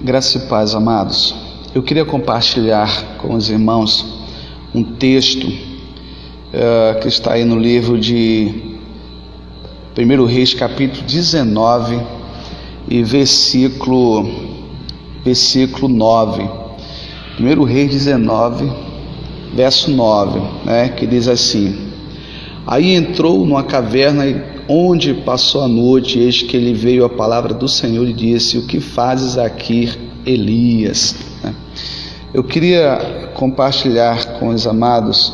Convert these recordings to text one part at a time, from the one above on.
Graça e paz, amados. Eu queria compartilhar com os irmãos um texto que está aí no livro de 1 Reis, capítulo 19 e versículo 9. 1 Reis 19, verso 9, que diz assim: Aí entrou numa caverna onde passou a noite, e eis que ele veio a palavra do Senhor e disse: O que fazes aqui, Elias? Eu queria compartilhar com os amados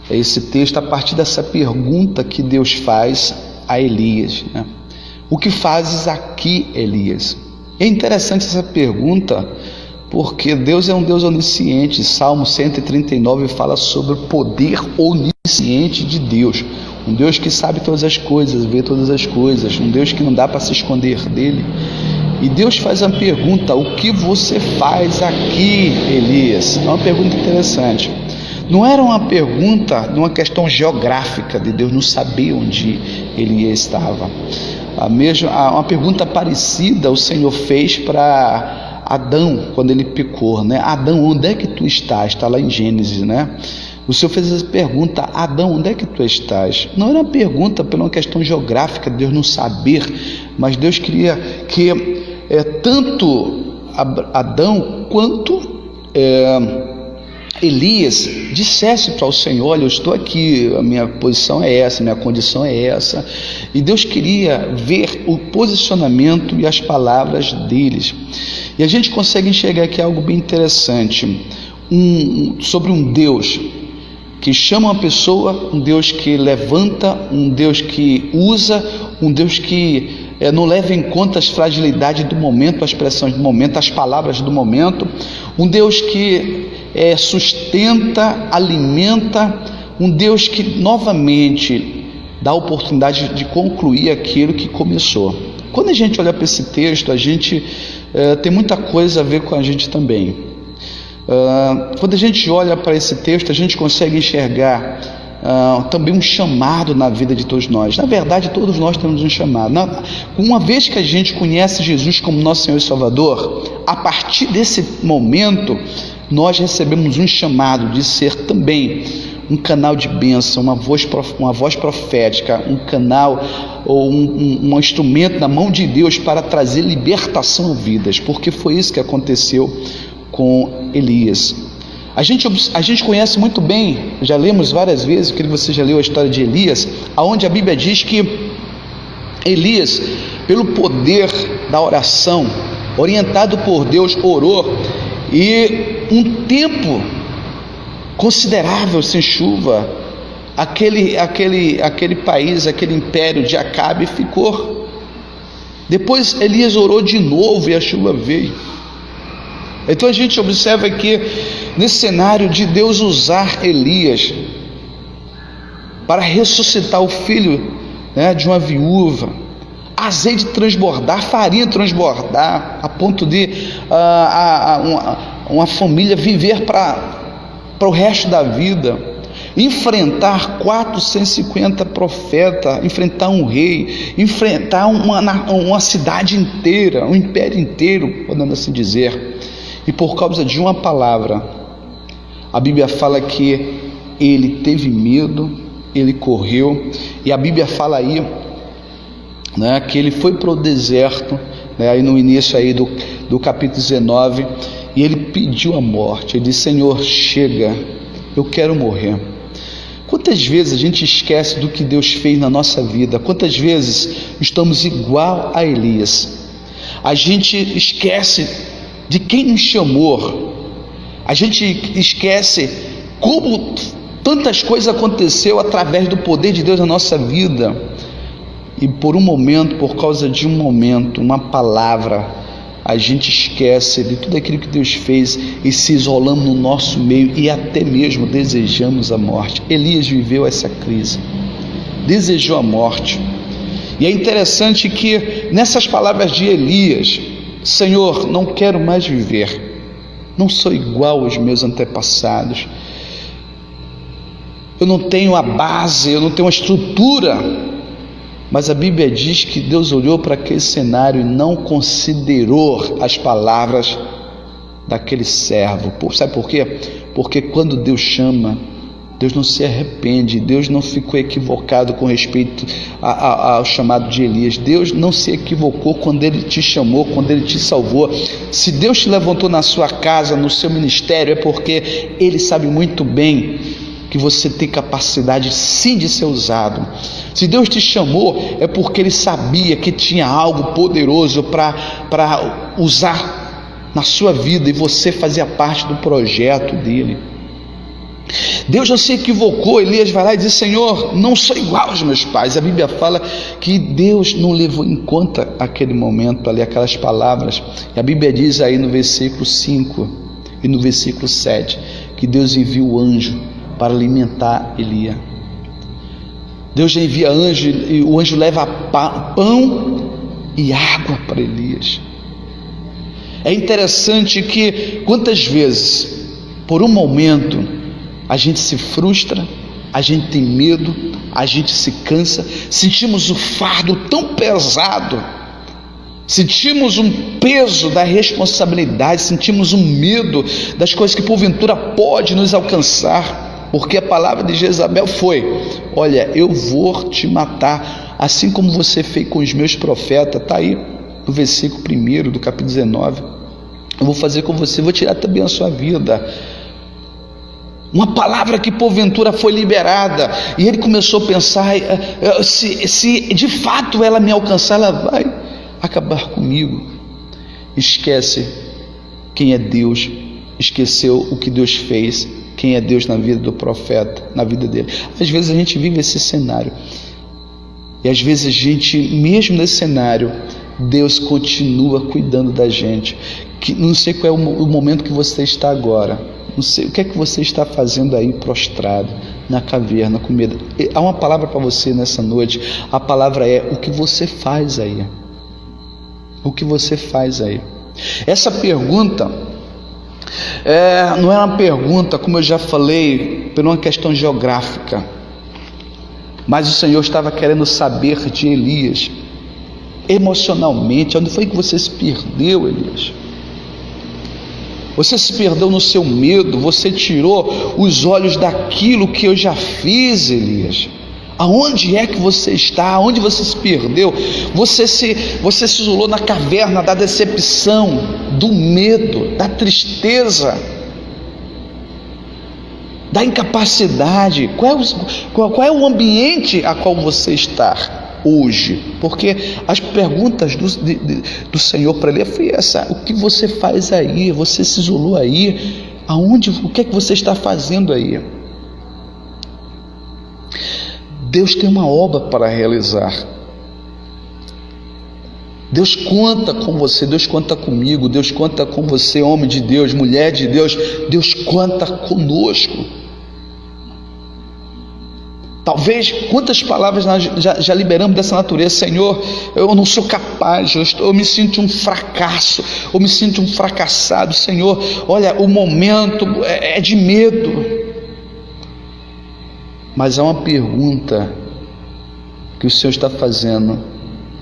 esse texto a partir dessa pergunta que Deus faz a Elias, O que fazes aqui, Elias? É interessante essa pergunta, porque Deus é um Deus onisciente. Salmo 139 fala sobre o poder onisciente de Deus, um Deus que sabe todas as coisas, vê todas as coisas, um Deus que não dá para se esconder dele. E Deus faz a pergunta: o que você faz aqui, Elias? É uma pergunta interessante. Não era uma pergunta de uma questão geográfica, de Deus não saber onde Elias estava. Uma pergunta parecida o Senhor fez para Adão quando ele pecou, Adão, onde é que tu estás? Está lá em Gênesis, O Senhor fez essa pergunta: Adão, onde é que tu estás? Não era uma pergunta por uma questão geográfica, Deus não saber, mas Deus queria que tanto Adão quanto Elias dissesse para o Senhor: olha, eu estou aqui, a minha posição é essa, a minha condição é essa. E Deus queria ver o posicionamento e as palavras deles. E a gente consegue enxergar aqui algo bem interessante, sobre um Deus que chama uma pessoa, um Deus que levanta, um Deus que usa, um Deus que não leva em conta as fragilidades do momento, as pressões do momento, as palavras do momento, um Deus que sustenta, alimenta, um Deus que novamente dá a oportunidade de concluir aquilo que começou. Quando a gente olha para esse texto, a gente tem muita coisa a ver com a gente também. Quando a gente olha para esse texto, a gente consegue enxergar também um chamado na vida de todos nós. Na verdade, todos nós temos um chamado. Uma vez que a gente conhece Jesus como nosso Senhor e Salvador, a partir desse momento nós recebemos um chamado de ser também um canal de bênção, uma voz profética, um canal ou um instrumento na mão de Deus para trazer libertação a vidas, porque foi isso que aconteceu com Elias. A gente conhece muito bem, já lemos várias vezes, creio que você já leu a história de Elias, onde a Bíblia diz que Elias, pelo poder da oração, orientado por Deus, orou, e um tempo considerável sem chuva, aquele país, aquele império de Acabe ficou. Depois Elias orou de novo e a chuva veio. Então a gente observa que nesse cenário de Deus usar Elias para ressuscitar o filho de uma viúva, azeite transbordar, farinha transbordar, a ponto de uma família viver para o resto da vida, enfrentar 450 profetas, enfrentar um rei, enfrentar uma cidade inteira, um império inteiro, podemos assim dizer. E por causa de uma palavra, a Bíblia fala que ele teve medo, ele correu, e a Bíblia fala aí, que ele foi para o deserto, aí no início aí do capítulo 19, e ele pediu a morte. Ele disse: Senhor, chega, eu quero morrer. Quantas vezes a gente esquece do que Deus fez na nossa vida? Quantas vezes estamos igual a Elias? A gente esquece de quem nos chamou, a gente esquece como tantas coisas aconteceu através do poder de Deus na nossa vida, e por um momento, por causa de um momento, uma palavra, a gente esquece de tudo aquilo que Deus fez e se isolamos no nosso meio e até mesmo desejamos a morte. Elias viveu essa crise, desejou a morte. E é interessante que nessas palavras de Elias: Senhor, não quero mais viver, não sou igual aos meus antepassados, eu não tenho a base, eu não tenho a estrutura Mas a Bíblia diz que Deus olhou para aquele cenário e não considerou as palavras daquele servo. Sabe por quê? Porque quando Deus chama, Deus não se arrepende. Deus não ficou equivocado com respeito ao chamado de Elias. Deus não se equivocou quando Ele te chamou, quando Ele te salvou. Se Deus te levantou na sua casa, no seu ministério, é porque Ele sabe muito bem que você tem capacidade sim de ser usado. Se Deus te chamou, é porque Ele sabia que tinha algo poderoso para usar na sua vida, e você fazia parte do projeto dele. Deus não se equivocou. Elias vai lá e diz: Senhor, não sou igual aos meus pais. A Bíblia fala que Deus não levou em conta aquele momento ali, aquelas palavras. E a Bíblia diz aí no versículo 5 e no versículo 7 que Deus envia o anjo para alimentar Elias. Deus já envia anjo, e o anjo leva pão e água para Elias. É interessante que quantas vezes, por um momento, a gente se frustra, a gente tem medo, a gente se cansa, sentimos o fardo tão pesado, sentimos um peso da responsabilidade, sentimos um medo das coisas que porventura pode nos alcançar, porque a palavra de Jezabel foi: olha, eu vou te matar, assim como você fez com os meus profetas. Está aí no versículo 1 do capítulo 19. Eu vou fazer com você, vou tirar também a sua vida. Uma palavra que porventura foi liberada, e ele começou a pensar: se de fato ela me alcançar, ela vai acabar comigo. Esquece quem é Deus, esqueceu o que Deus fez, quem é Deus na vida do profeta, na vida dele. Às vezes a gente vive esse cenário, e às vezes a gente, mesmo nesse cenário, Deus continua cuidando da gente. Não sei qual é o momento que você está agora, não sei o que é que você está fazendo aí prostrado na caverna com medo. Há uma palavra para você nessa noite. A palavra é: o que você faz aí? O que você faz aí? Essa pergunta não é uma pergunta, como eu já falei, por uma questão geográfica, mas o Senhor estava querendo saber de Elias emocionalmente. Onde foi que você se perdeu, Elias? Você se perdeu no seu medo, você tirou os olhos daquilo que eu já fiz, Elias. Aonde é que você está? Aonde você se perdeu? Você se isolou na caverna da decepção, do medo, da tristeza, da incapacidade. Qual é o ambiente a qual você está hoje? Porque as perguntas do Senhor para ele foi essa: o que você faz aí? Você se isolou aí? O que é que você está fazendo aí? Deus tem uma obra para realizar. Deus conta com você, Deus conta comigo, Deus conta com você, homem de Deus, mulher de Deus. Deus conta conosco. Talvez, quantas palavras nós já liberamos dessa natureza: Senhor, eu não sou capaz, eu me sinto um fracasso, eu me sinto um fracassado. Senhor, olha, o momento é de medo. Mas há uma pergunta que o Senhor está fazendo: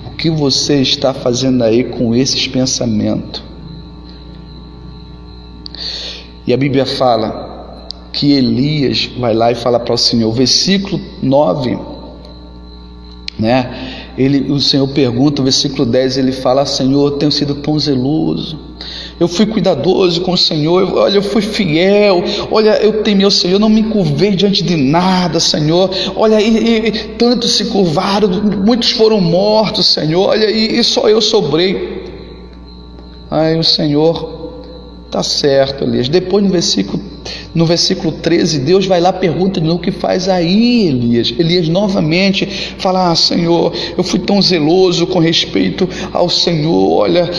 o que você está fazendo aí com esses pensamentos? E a Bíblia fala que Elias vai lá e fala para o Senhor, versículo 9, né? O Senhor pergunta, o versículo 10, ele fala: Senhor, eu tenho sido tão zeloso, eu fui cuidadoso com o Senhor, olha, eu fui fiel, olha, eu temi ao Senhor, não me curvei diante de nada, Senhor, olha, e tantos se curvaram, muitos foram mortos, Senhor, olha, e só eu sobrei. Aí o Senhor: tá certo, Elias. Depois no versículo 13, Deus vai lá e pergunta de novo: o que faz aí, Elias? Elias novamente fala: Senhor, eu fui tão zeloso com respeito ao Senhor, olha,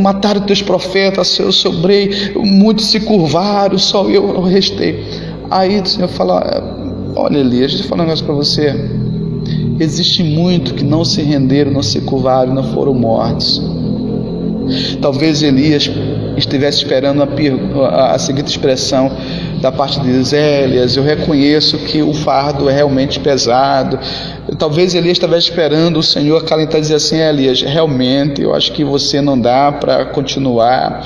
mataram teus profetas, eu sobrei, muitos se curvaram, só eu restei. Aí o Senhor fala: olha, Elias, deixa eu falar um negócio para você. Existe muito que não se renderam, não se curvaram, não foram mortos. Talvez Elias estivesse esperando a seguinte expressão: da parte de Elias, eu reconheço que o fardo é realmente pesado. Talvez Elias estivesse esperando o Senhor acalentar e dizer assim: Elias, realmente eu acho que você não dá para continuar,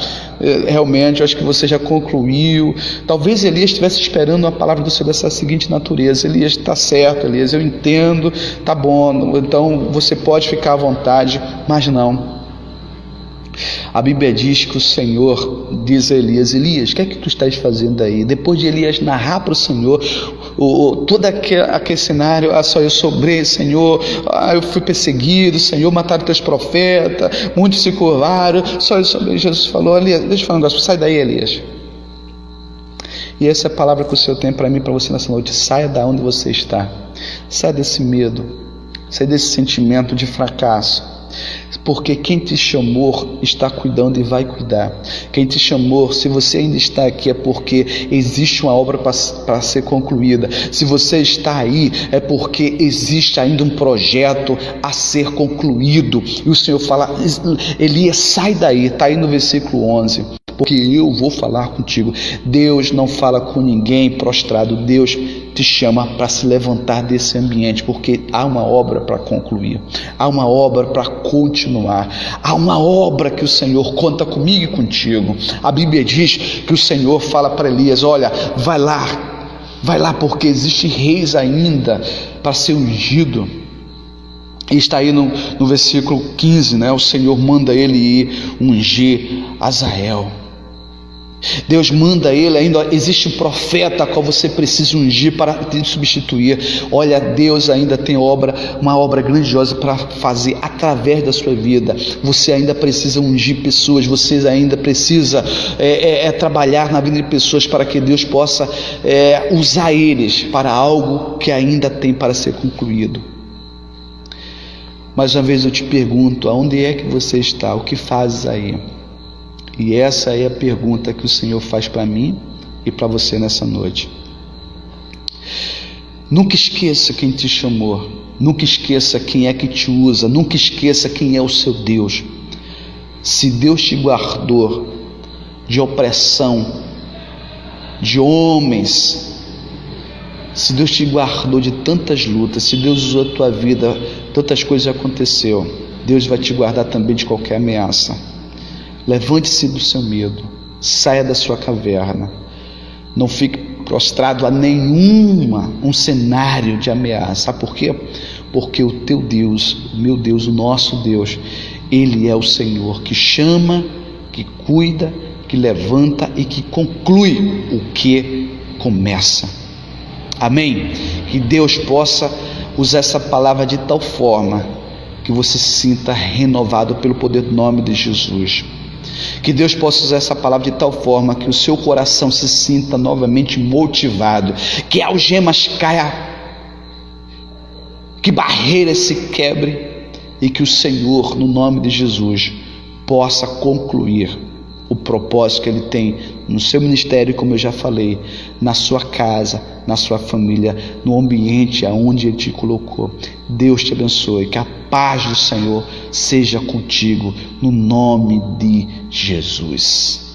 realmente eu acho que você já concluiu. Talvez Elias estivesse esperando uma palavra do Senhor dessa seguinte natureza: Elias, está certo, Elias, eu entendo, tá bom, então você pode ficar à vontade. Mas não. A Bíblia diz que o Senhor diz a Elias: Elias, o que é que tu estás fazendo aí? Depois de Elias narrar para o Senhor todo aquele cenário: só eu sobrei, Senhor, eu fui perseguido, Senhor, mataram teus profetas, muitos se curvaram, só eu sobrei. Jesus falou: Elias, deixa eu falar um negócio, sai daí, Elias. E essa é a palavra que o Senhor tem para mim, para você nessa noite: saia da onde você está, saia desse medo, saia desse sentimento de fracasso. Porque quem te chamou está cuidando e vai cuidar. Quem te chamou, se você ainda está aqui, é porque existe uma obra para ser concluída. Se você está aí, é porque existe ainda um projeto a ser concluído. E o Senhor fala: Elias, sai daí. Está aí no versículo 11. Porque eu vou falar contigo. Deus não fala com ninguém prostrado. Deus te chama para se levantar desse ambiente, porque há uma obra para concluir, há uma obra para continuar, há uma obra que o Senhor conta comigo e contigo. A Bíblia diz que o Senhor fala para Elias: olha, vai lá, porque existe reis ainda para ser ungido. E está aí no versículo 15, né? O Senhor manda ele ir ungir Azael. Deus manda ele ainda. Existe um profeta a qual você precisa ungir para te substituir. Olha, Deus ainda tem uma obra grandiosa para fazer através da sua vida. Você ainda precisa ungir pessoas. Você ainda precisa trabalhar na vida de pessoas, para que Deus possa usar eles para algo que ainda tem para ser concluído. Mais uma vez eu te pergunto: aonde é que você está? O que fazes aí? E essa é a pergunta que o Senhor faz para mim e para você nessa noite. Nunca esqueça quem te chamou. Nunca esqueça quem é que te usa. Nunca esqueça quem é o seu Deus. Se Deus te guardou de opressão, de homens, se Deus te guardou de tantas lutas, se Deus usou a tua vida, tantas coisas aconteceu, Deus vai te guardar também de qualquer ameaça. Levante-se do seu medo, saia da sua caverna, não fique prostrado a um cenário de ameaça. Sabe por quê? Porque o teu Deus, o meu Deus, o nosso Deus, Ele é o Senhor que chama, que cuida, que levanta e que conclui o que começa. Amém? Que Deus possa usar essa palavra de tal forma que você se sinta renovado pelo poder do nome de Jesus. Que Deus possa usar essa palavra de tal forma que o seu coração se sinta novamente motivado, que algemas caia, que barreiras se quebre, e que o Senhor, no nome de Jesus, possa concluir o propósito que Ele tem no seu ministério, como eu já falei, na sua casa, na sua família, no ambiente aonde Ele te colocou. Deus te abençoe, que a paz do Senhor seja contigo, no nome de Jesus.